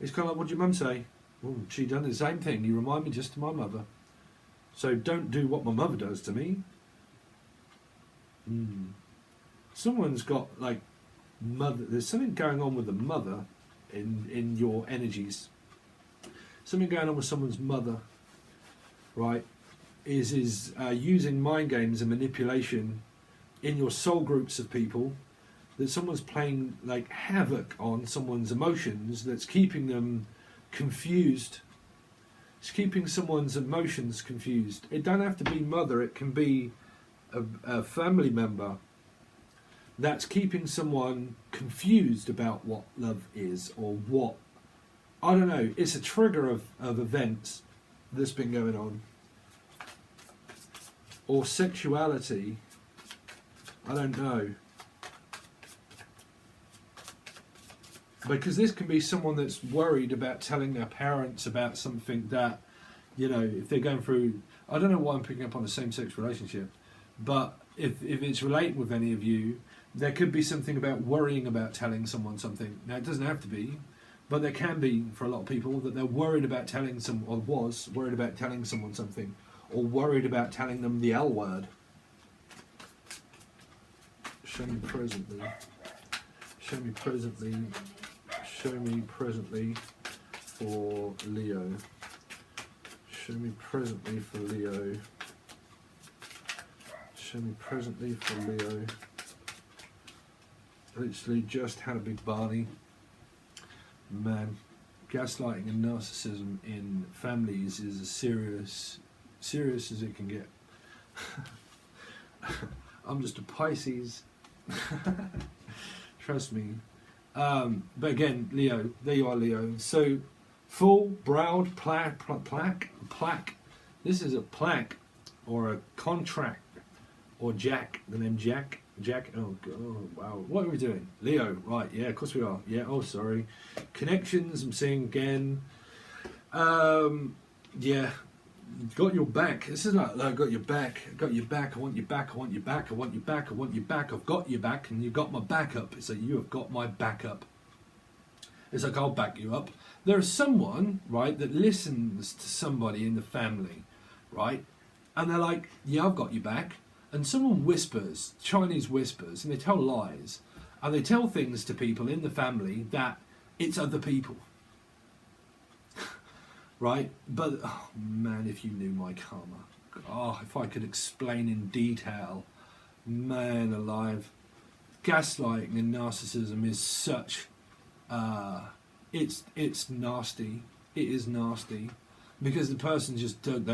it's kind of like, what did your mum say? Well, she done the same thing. You remind me just of my mother. So don't do what my mother does to me. Someone's got, like, mother. There's something going on with the mother in your energies. Something going on with someone's mother, right, is using mind games and manipulation in your soul groups of people, that someone's playing like havoc on someone's emotions, that's keeping them confused. It's keeping someone's emotions confused. It don't have to be mother, it can be a family member that's keeping someone confused about what love is, or what, I don't know, it's a trigger of events that's been going on. Or sexuality, I don't know. Because this can be someone that's worried about telling their parents about something that, you know, if they're going through, I don't know why I'm picking up on a same-sex relationship, but if it's relating with any of you, there could be something about worrying about telling someone something. Now, it doesn't have to be, but there can be for a lot of people, that they're worried about telling some, or was worried about telling someone something, or worried about telling them the L word. Show me presently. Show me presently. Show me presently for Leo. Show me presently for Leo. Show me presently for Leo. Literally just had a big Barney. Man, gaslighting and narcissism in families is as serious as it can get. I'm just a Pisces. Trust me. But again, Leo, there you are, Leo. So, full browed plaque. This is a plaque or a contract or Jack. The name Jack. Oh, God, wow. What are we doing? Leo, right? Yeah, of course we are. Yeah. Oh, sorry. Connections. I'm seeing again. Yeah. Got your back. This is like, I got your back. I got your back. I want your back. I want your back. I want your back. I want your back. I've got your back, and you've got my backup. It's like, you have got my backup. It's like, I'll back you up. There is someone, right, that listens to somebody in the family, right, and they're like, yeah, I've got your back. And someone whispers, Chinese whispers, and they tell lies, and they tell things to people in the family that it's other people. Right? But, oh man, if you knew my karma. Oh, if I could explain in detail. Man alive. Gaslighting and narcissism is such... it's nasty. It is nasty. Because the person just don't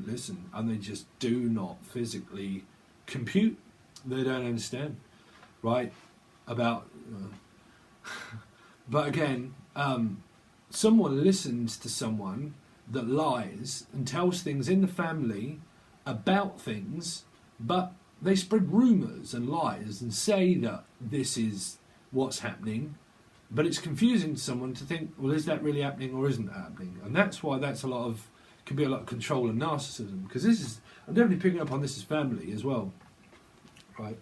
listen. And they just do not physically compute. They don't understand. Right? About... but again... someone listens to someone that lies and tells things in the family about things, but they spread rumours and lies and say that this is what's happening, but it's confusing to someone to think, well, is that really happening or isn't that happening? And that's why can be a lot of control and narcissism, because this is, I'm definitely picking up on this as family as well, right?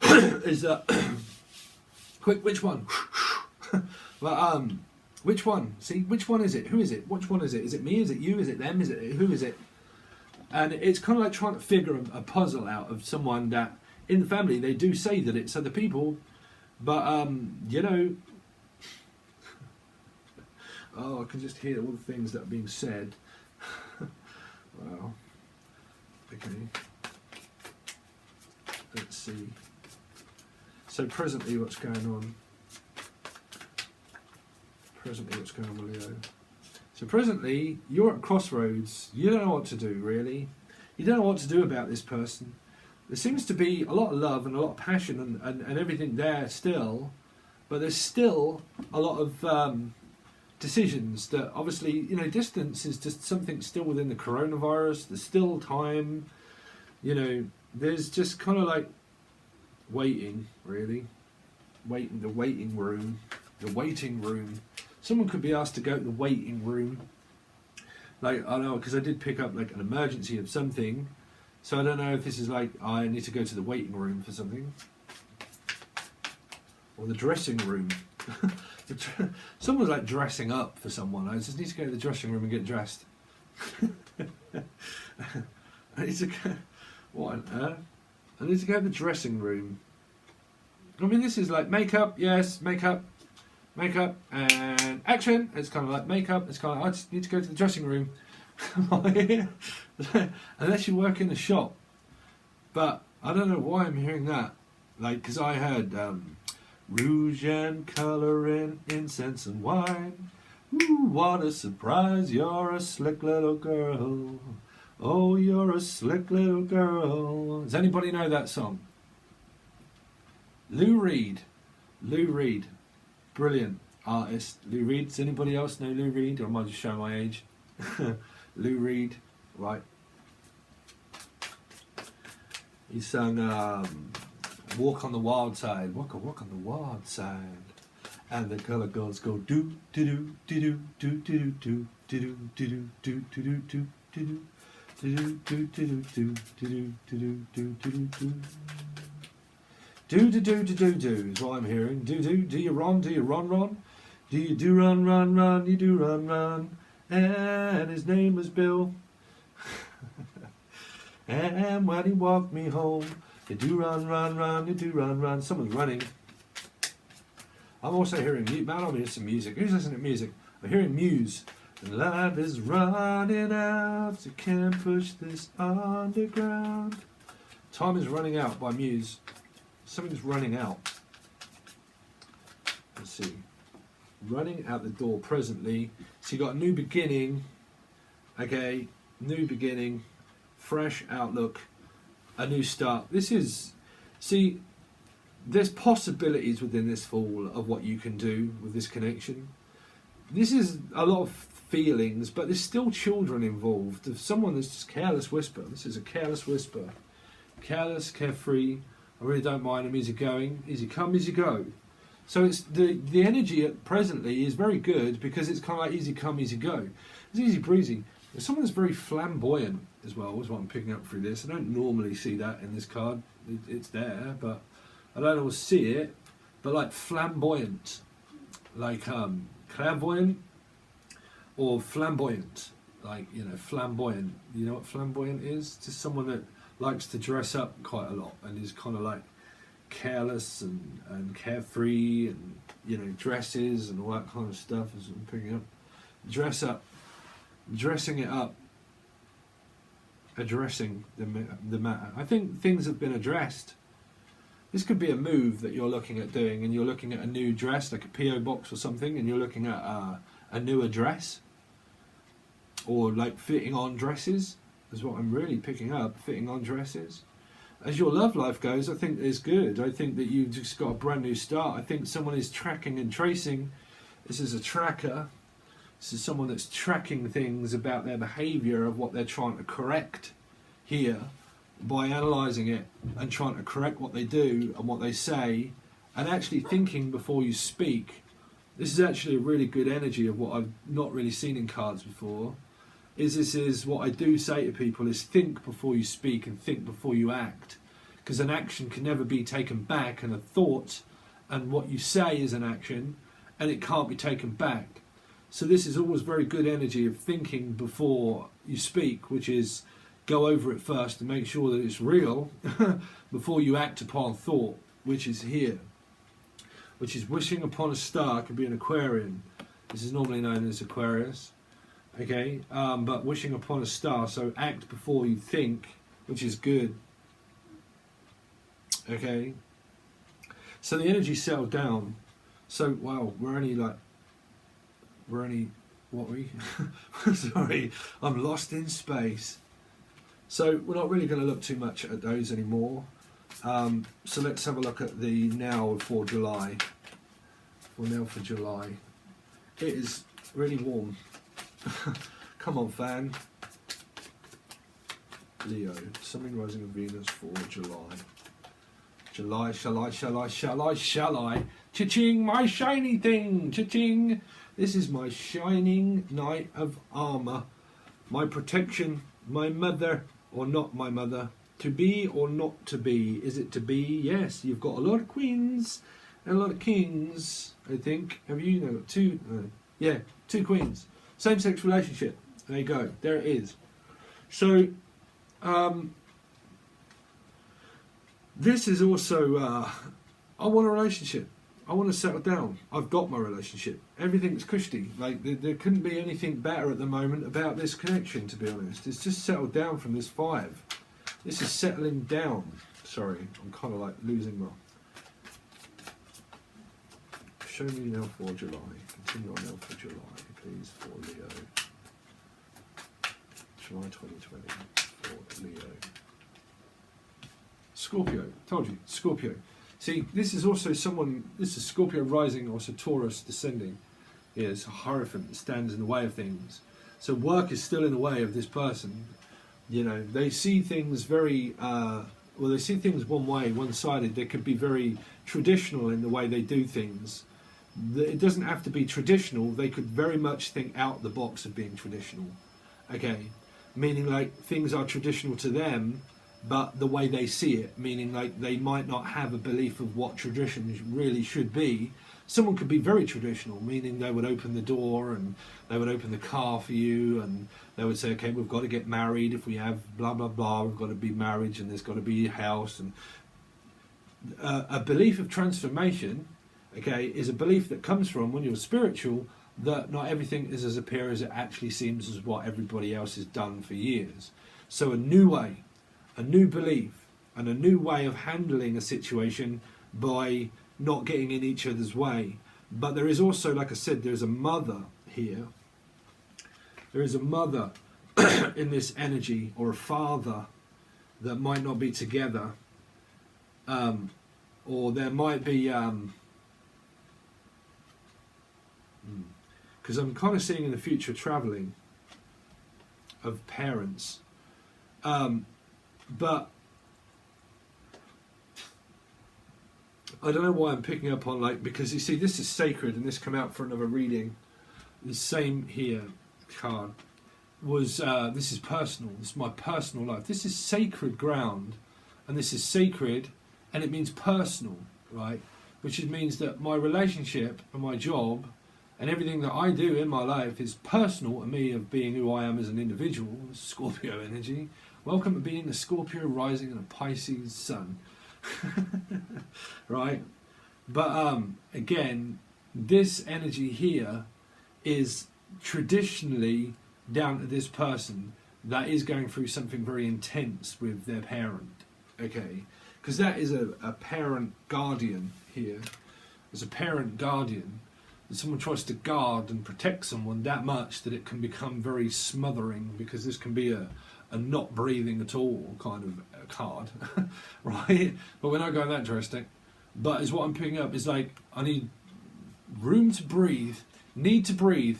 is that quick? Which one? But which one? See, which one is it? Who is it? Which one is it? Is it me? Is it you? Is it them? Is it who is it? And it's kind of like trying to figure a puzzle out of someone that in the family they do say that it's other people, but you know. Oh, I can just hear all the things that are being said. Wow. Okay. Let's see. So presently, what's going on? Presently, what's going on with Leo? So presently, you're at crossroads. You don't know what to do, really. You don't know what to do about this person. There seems to be a lot of love and a lot of passion and everything there still, but there's still a lot of decisions that obviously, you know, distance is just something still within the coronavirus. There's still time, you know, there's just kind of like waiting, really. Waiting, the waiting room. Someone could be asked to go to the waiting room. Like, I don't know, because I did pick up like an emergency of something. So I don't know if this is like, I need to go to the waiting room for something. Or the dressing room. Someone's like dressing up for someone. I just need to go to the dressing room and get dressed. I need to go, what on earth? I need to go to the dressing room. I mean, this is like makeup, yes, makeup, and action. It's kind of like makeup. It's kind of, I just need to go to the dressing room. Unless you work in the shop. But I don't know why I'm hearing that. Like, because I heard rouge and colouring, incense and wine. Ooh, what a surprise, you're a slick little girl. Oh, you're a slick little girl. Does anybody know that song? Lou Reed. Brilliant artist. Lou Reed. Does anybody else know Lou Reed? Or am I just showing my age? Lou Reed. Right. He sang Walk on the Wild Side. Walk on the wild side. And the colour girls go do do do do do do do do do do do do do do do. Do do do do do do do do do do. Do do do do do do is what I'm hearing. Do you run? Do you run? Do you do run? You do run. And his name was Bill. And when he walked me home, you do run. You do run. Someone's running. I'm also hearing man. I'm hearing some music. Who's listening to music? I'm hearing Muse. And life is running out, you can't push this underground. Time is running out by Muse. Something's running out. Let's see. Running out the door presently. So you got a new beginning. Okay, new beginning. Fresh outlook. A new start. This is, see, there's possibilities within this fall of what you can do with this connection. This is a lot of feelings, but there's still children involved. If someone that's just careless whisper, this is a careless whisper. Careless, carefree. I really don't mind them easy going. Easy come, easy go. So it's the energy presently is very good because it's kind of like easy come, easy go. It's easy breezy. There's someone that's very flamboyant as well, is what I'm picking up through this. I don't normally see that in this card. It's there, but I don't always see it. But like flamboyant, like clairvoyant or flamboyant, like, you know, flamboyant. You know what flamboyant is? Just someone that likes to dress up quite a lot and is kind of like careless and carefree and, you know, dresses and all that kind of stuff as I'm picking up. Dress up, dressing it up, addressing the matter. I think things have been addressed. This could be a move that you're looking at doing, and you're looking at a new dress, like a PO box or something, and you're looking at a new address, or like fitting on dresses, is what I'm really picking up, fitting on dresses. As your love life goes, I think it's good. I think that you've just got a brand new start. I think someone is tracking and tracing. This is a tracker. This is someone that's tracking things about their behaviour of what they're trying to correct here, by analysing it and trying to correct what they do and what they say, and actually thinking before you speak. This is actually a really good energy of what I've not really seen in cards before. This is what I do say to people, is think before you speak and think before you act. because an action can never be taken back, and a thought and what you say is an action, and it can't be taken back. So this is always very good energy of thinking before you speak, which is go over it first and make sure that it's real before you act upon thought, which is here, which is wishing upon a star. Could be an Aquarian. This is normally known as Aquarius. Okay, but wishing upon a star, so act before you think, which is good. Okay, so the energy settled down. So, wow, what were we? Sorry, I'm lost in space. So we're not really going to look too much at those anymore. So let's have a look at the now for July. Well, now for July. It is really warm. Come on, fan. Leo, Sun rising of Venus for July. July, shall I? Cha-ching, my shiny thing, cha-ching. This is my shining knight of armour. My protection, my mother, or not my mother. To be or not to be. Is it to be? Yes, you've got a lot of queens and a lot of kings, I think. Have you? No, two. Yeah, two queens. Same-sex relationship. There you go. There it is. So, this is also, I want a relationship. I want to settle down. I've got my relationship. Everything's cushy. Like, there couldn't be anything better at the moment about this connection, to be honest. It's just settled down from this 5. This is settling down. Sorry, I'm kind of like losing my... Show me now for July. Continue on now for July, please, for Leo. July 2020 for Leo. Scorpio. Told you, Scorpio. See, this is also someone, this is Scorpio rising, also Taurus descending. Yeah, it's a Hierophant that stands in the way of things. So work is still in the way of this person. You know, they see things very, well, they see things one way, one-sided. They could be very traditional in the way they do things. It doesn't have to be traditional. They could very much think out the box of being traditional. Okay, meaning like things are traditional to them, but the way they see it, meaning like they might not have a belief of what tradition really should be. Someone could be very traditional, meaning they would open the door and they would open the car for you, and they would say, okay, we've got to get married. If we have blah, blah, blah, we've got to be married, and there's got to be a house. And a belief of transformation, okay, is a belief that comes from when you're spiritual, that not everything is as appear as it actually seems as what everybody else has done for years. So a new way, a new belief, and a new way of handling a situation by not getting in each other's way. But there is also, like I said, there's a mother here. There is a mother in this energy, or a father that might not be together. Or there might be... because I'm kind of seeing in the future travelling of parents. But I don't know why I'm picking up on, like, because you see, this is sacred, and this come out for another reading. The same here card was, this is personal. This is my personal life. This is sacred ground, and this is sacred, and it means personal, right? Which means that my relationship and my job and everything that I do in my life is personal to me, of being who I am as an individual. Scorpio energy. Welcome to being a Scorpio rising and a Pisces sun. Right? But again, this energy here is traditionally down to this person that is going through something very intense with their parent. Okay? Because that is a parent guardian here. There's a parent guardian. Someone tries to guard and protect someone that much that it can become very smothering, because this can be a not breathing at all kind of a card, right? But we're not going that drastic. But is what I'm picking up is like, I need room to breathe, need to breathe.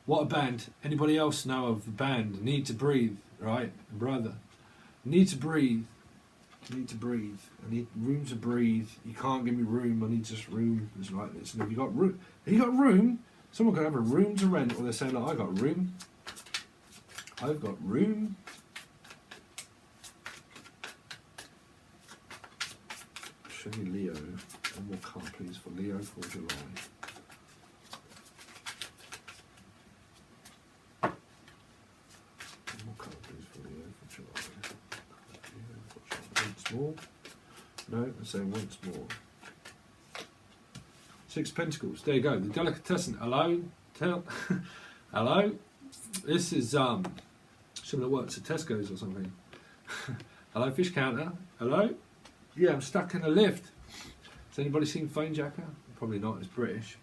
What a band. Anybody else know of the band? Need to breathe, right? Brother. Need to breathe. Need to breathe. I need room to breathe. You can't give me room. I need just room. It's like this. And if you got room, someone could have a room to rent, or they're saying, like, I got room. I've got room. Show me Leo. One more card, please, for Leo for July. One more card, please, for Leo for July. Once more. No, I'm saying once more. Six of Pentacles. There you go. The delicatessen. Hello. Hello. This is someone that works at Tesco's or something. Hello, fish counter. Hello. Yeah, I'm stuck in a lift. Has anybody seen Phone Jacker? Probably not. It's British.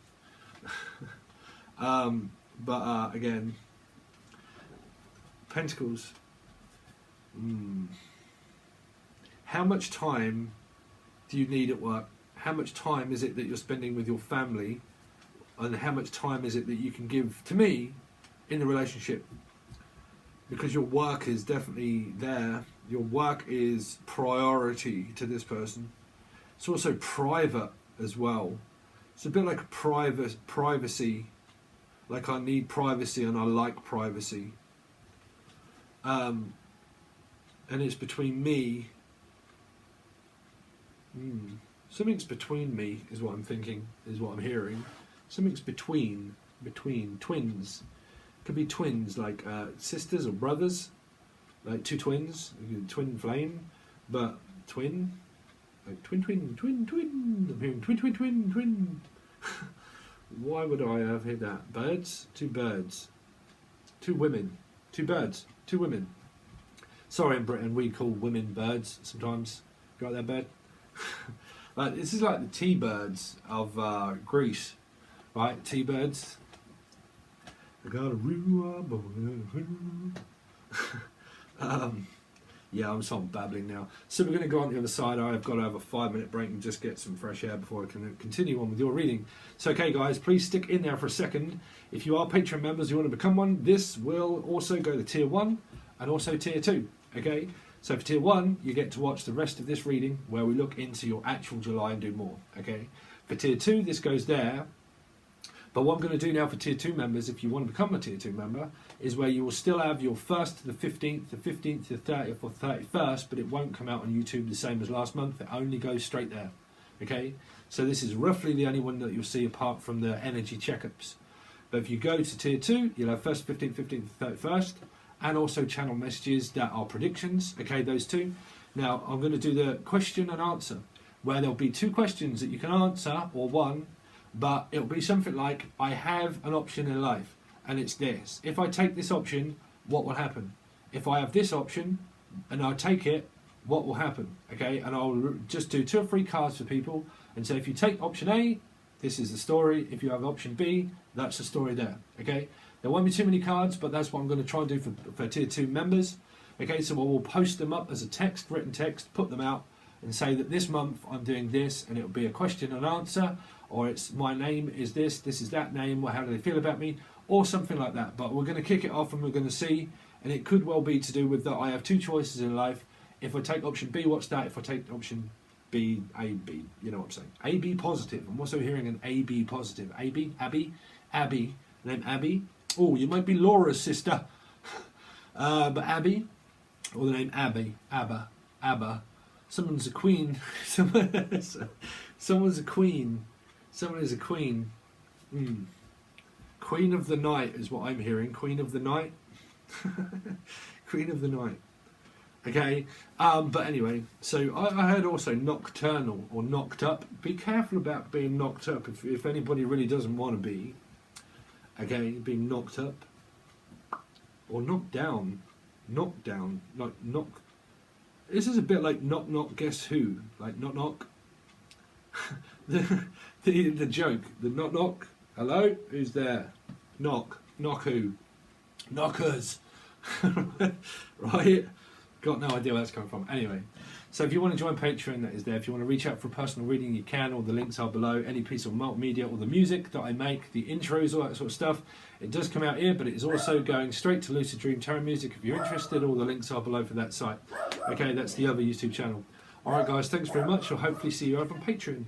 Again, Pentacles. How much time do you need at work? How much time is it that you're spending with your family? And how much time is it that you can give to me in the relationship? Because your work is definitely there. Your work is priority to this person. It's also private as well. It's a bit like privacy. Like I need privacy and I like privacy. And it's between me. Something's between me is what I'm thinking, is what I'm hearing. Something's between twins. Could be twins, like sisters or brothers, like two twins, twin flame, but twin, like twin. I'm hearing twin. Why would I have heard that? Birds, two women, two birds, two women. Sorry, in Britain we call women birds sometimes. Got that bird? This is like the T-birds of Greece, right? T-birds. I got a yeah, I'm babbling now. So we're going to go on the other side. I've got to have a 5-minute break and just get some fresh air before I can continue on with your reading. So, okay, guys, please stick in there for a second. If you are Patreon members, you want to become one, this will also go to Tier 1 and also Tier 2, okay? So for Tier 1, you get to watch the rest of this reading where we look into your actual July and do more, okay? For Tier 2, this goes there. But what I'm going to do now for Tier 2 members, if you want to become a Tier 2 member, is where you will still have your 1st to the 15th, the 15th to the 30th or 31st, but it won't come out on YouTube the same as last month. It only goes straight there, okay? So this is roughly the only one that you'll see apart from the energy checkups. But if you go to Tier 2, you'll have 1st, 15th, 15th, 31st, and also channel messages that are predictions, okay, those two. Now, I'm going to do the question and answer, where there'll be 2 questions that you can answer, or 1, but it'll be something like, I have an option in life, and it's this. If I take this option, what will happen? If I have this option, and I take it, what will happen? Okay, and I'll just do 2 or 3 cards for people, and say, if you take option A, this is the story. If you have option B, that's the story there, okay? There won't be too many cards, but that's what I'm going to try and do for Tier 2 members. Okay, so we'll post them up as a text, written text, put them out, and say that this month I'm doing this, and it'll be a question and answer, or it's my name is this is that name, or how do they feel about me, or something like that. But we're going to kick it off and we're going to see, and it could well be to do with that I have 2 choices in life. If I take option B, what's that? If I take option B, A, B, you know what I'm saying. A, B positive. I'm also hearing an A, B positive. A, B, Abby, name Abby. Oh, you might be Laura's sister. But Abby, or the name Abba. Someone's a queen. Someone's a queen. Someone is a queen. Queen of the night is what I'm hearing. Queen of the night. Queen of the night. Okay. But anyway, so I heard also nocturnal or knocked up. Be careful about being knocked up if anybody really doesn't want to be. Okay, being knocked up. Or knocked down. Knocked down. Like knock. This is a bit like knock knock guess who. Like knock knock. the joke. The knock knock. Hello? Who's there? Knock. Knock who? Knockers. Right? Got no idea where that's coming from. Anyway, so if you want to join Patreon, that is there. If you want to reach out for a personal reading, you can. All the links are below. Any piece of multimedia or the music that I make, the intros, all that sort of stuff, it does come out here, but it is also going straight to Lucid Dream Tarot Music. If you're interested, all the links are below for that site. Okay, that's the other YouTube channel. Alright guys, thanks very much. I'll hopefully see you over on Patreon.